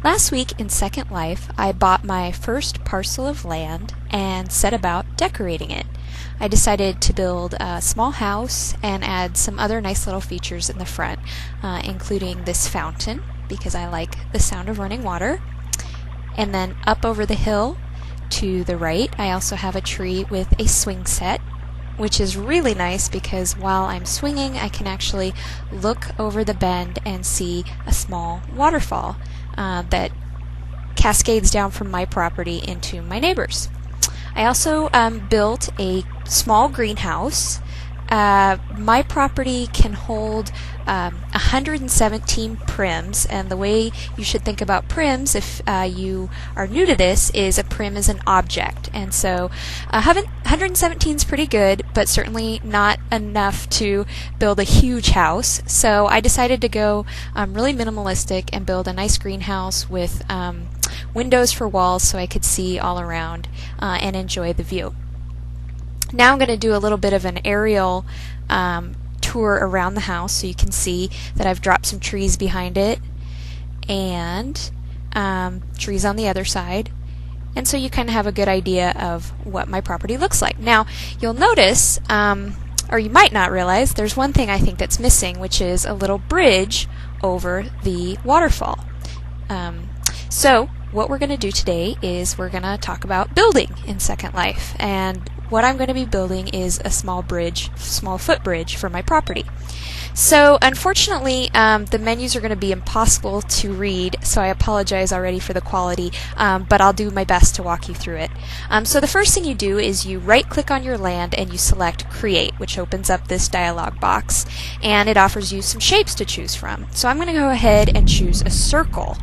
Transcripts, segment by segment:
Last week in Second Life, I bought my first parcel of land and set about decorating it. I decided to build a small house and add some other nice little features in the front, including this fountain, because I like the sound of running water. And then up over the hill to the right, I also have a tree with a swing set, which is really nice because while I'm swinging, I can actually look over the bend and see a small waterfall that cascades down from my property into my neighbor's. I also built a small greenhouse. My property can hold 117 prims, and the way you should think about prims, if you are new to this, is a prim is an object. And so 117 is pretty good, but certainly not enough to build a huge house. So I decided to go really minimalistic and build a nice greenhouse with windows for walls so I could see all around and enjoy the view. Now I'm going to do a little bit of an aerial tour around the house so you can see that I've dropped some trees behind it and trees on the other side, and so you kind of have a good idea of what my property looks like. Now you'll notice, or you might not realize, there's one thing I think that's missing, which is a little bridge over the waterfall. So what we're going to do today is we're going to talk about building in Second Life, and what I'm going to be building is a small footbridge for my property. So unfortunately, the menus are going to be impossible to read, so I apologize already for the quality, but I'll do my best to walk you through it. So the first thing you do is you right-click on your land and you select Create, which opens up this dialog box, and it offers you some shapes to choose from. So I'm going to go ahead and choose a circle.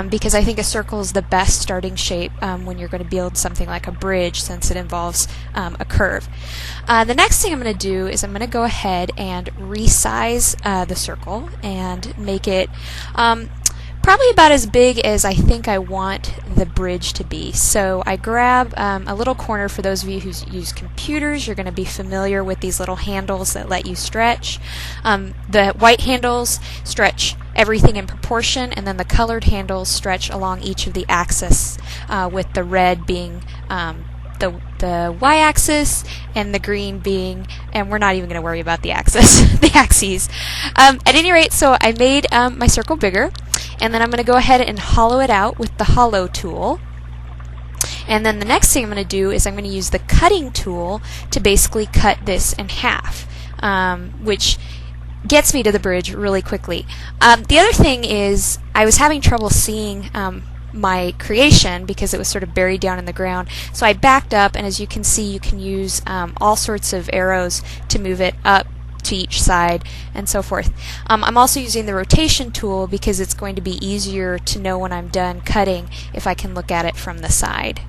Because I think a circle is the best starting shape when you're going to build something like a bridge, since it involves a curve. The next thing I'm going to do is I'm going to go ahead and resize the circle and make it probably about as big as I think I want the bridge to be. So I grab a little corner. For those of you who use computers, you're going to be familiar with these little handles that let you stretch. The white handles stretch everything in proportion, and then the colored handles stretch along each of the axes, with the red being the y-axis and the green being, and we're not even going to worry about the axis, the axes. At any rate, so I made my circle bigger, and then I'm going to go ahead and hollow it out with the hollow tool. And then the next thing I'm going to do is I'm going to use the cutting tool to basically cut this in half, which gets me to the bridge really quickly. The other thing is I was having trouble seeing my creation because it was sort of buried down in the ground. So I backed up, and as you can see, you can use all sorts of arrows to move it up to each side and so forth. I'm also using the rotation tool because it's going to be easier to know when I'm done cutting if I can look at it from the side.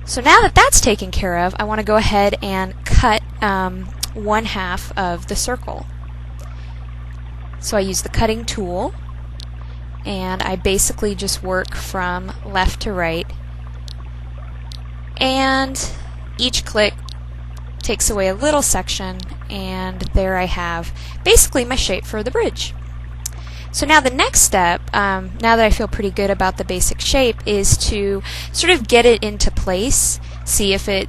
So now that that's taken care of, I want to go ahead and cut one half of the circle. So I use the cutting tool, and I basically just work from left to right, and each click takes away a little section, and there I have basically my shape for the bridge. So now the next step, now that I feel pretty good about the basic shape, is to sort of get it into place, see if it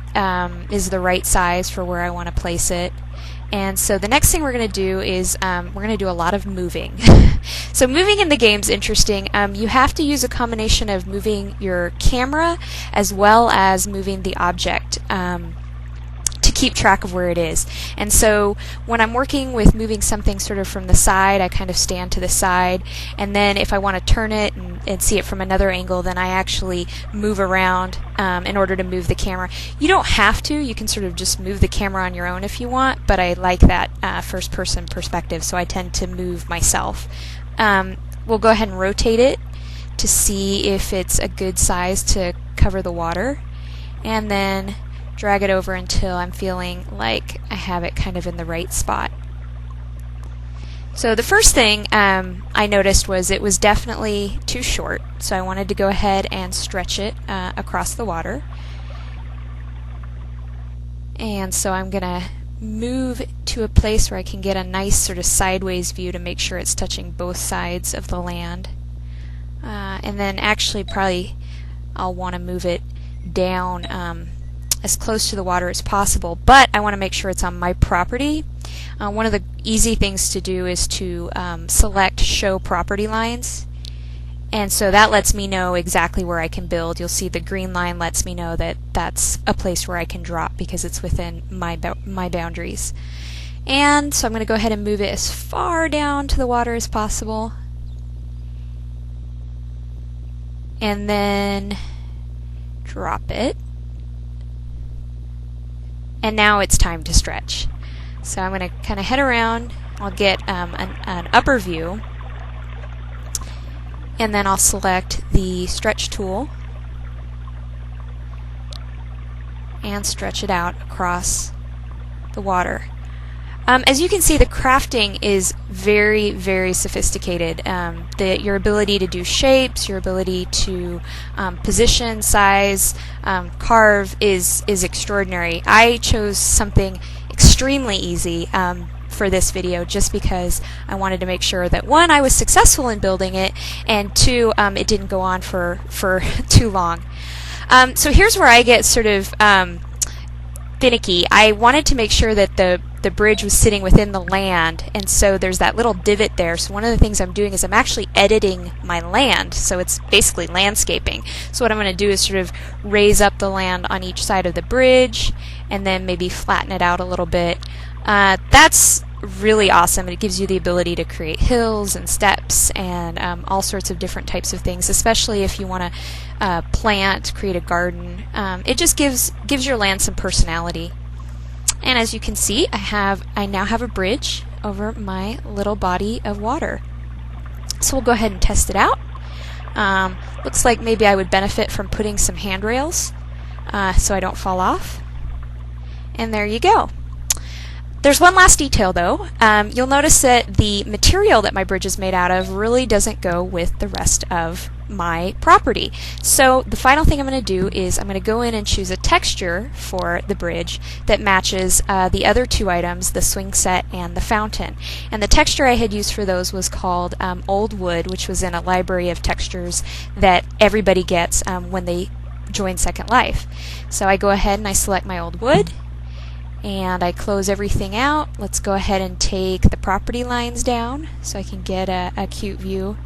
is the right size for where I want to place it. And so the next thing we're going to do is we're going to do a lot of moving. So moving in the game's interesting. You have to use a combination of moving your camera as well as moving the object to keep track of where it is. And so when I'm working with moving something sort of from the side, I kind of stand to the side, and then if I want to turn it and see it from another angle, then I actually move around in order to move the camera. You don't have to. You can sort of just move the camera on your own if you want, but I like that first-person perspective, so I tend to move myself. We'll go ahead and rotate it to see if it's a good size to cover the water, and then drag it over until I'm feeling like I have it kind of in the right spot. So the first thing I noticed was it was definitely too short, so I wanted to go ahead and stretch it across the water. And so I'm going to move to a place where I can get a nice sort of sideways view to make sure it's touching both sides of the land. And then actually probably I'll want to move it down as close to the water as possible, but I want to make sure it's on my property. One of the easy things to do is to select Show Property Lines, and so that lets me know exactly where I can build. You'll see the green line lets me know that that's a place where I can drop because it's within my boundaries. And so I'm going to go ahead and move it as far down to the water as possible, and then drop it. And now it's time to stretch. So I'm going to kind of head around. I'll get an upper view, and then I'll select the stretch tool and stretch it out across the water. As you can see, the crafting is very, very sophisticated. Your ability to do shapes, your ability to position, size, carve is extraordinary. I chose something extremely easy for this video just because I wanted to make sure that, one, I was successful in building it, and two, it didn't go on for too long. So here's where I get sort of finicky. I wanted to make sure that the bridge was sitting within the land, and so there's that little divot there. So one of the things I'm doing is I'm actually editing my land, so it's basically landscaping. So what I'm going to do is sort of raise up the land on each side of the bridge and then maybe flatten it out a little bit. That's really awesome. It gives you the ability to create hills and steps and all sorts of different types of things, especially if you want to plant, create a garden. It just gives your land some personality. And as you can see, I now have a bridge over my little body of water. So we'll go ahead and test it out. Looks like maybe I would benefit from putting some handrails so I don't fall off. And there you go. There's one last detail though. You'll notice that the material that my bridge is made out of really doesn't go with the rest of my property. So the final thing I'm going to do is I'm going to go in and choose a texture for the bridge that matches the other two items, the swing set and the fountain. And the texture I had used for those was called Old Wood, which was in a library of textures that everybody gets when they join Second Life. So I go ahead and I select my Old Wood, and I close everything out. Let's go ahead and take the property lines down so I can get a cute view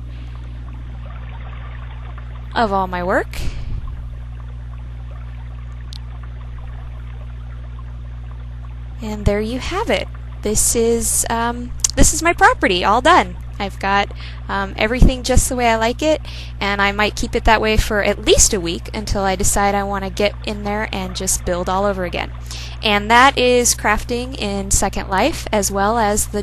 of all my work. And there you have it. This is my property all done. I've got everything just the way I like it, and I might keep it that way for at least a week until I decide I want to get in there and just build all over again. And that is crafting in Second Life, as well as the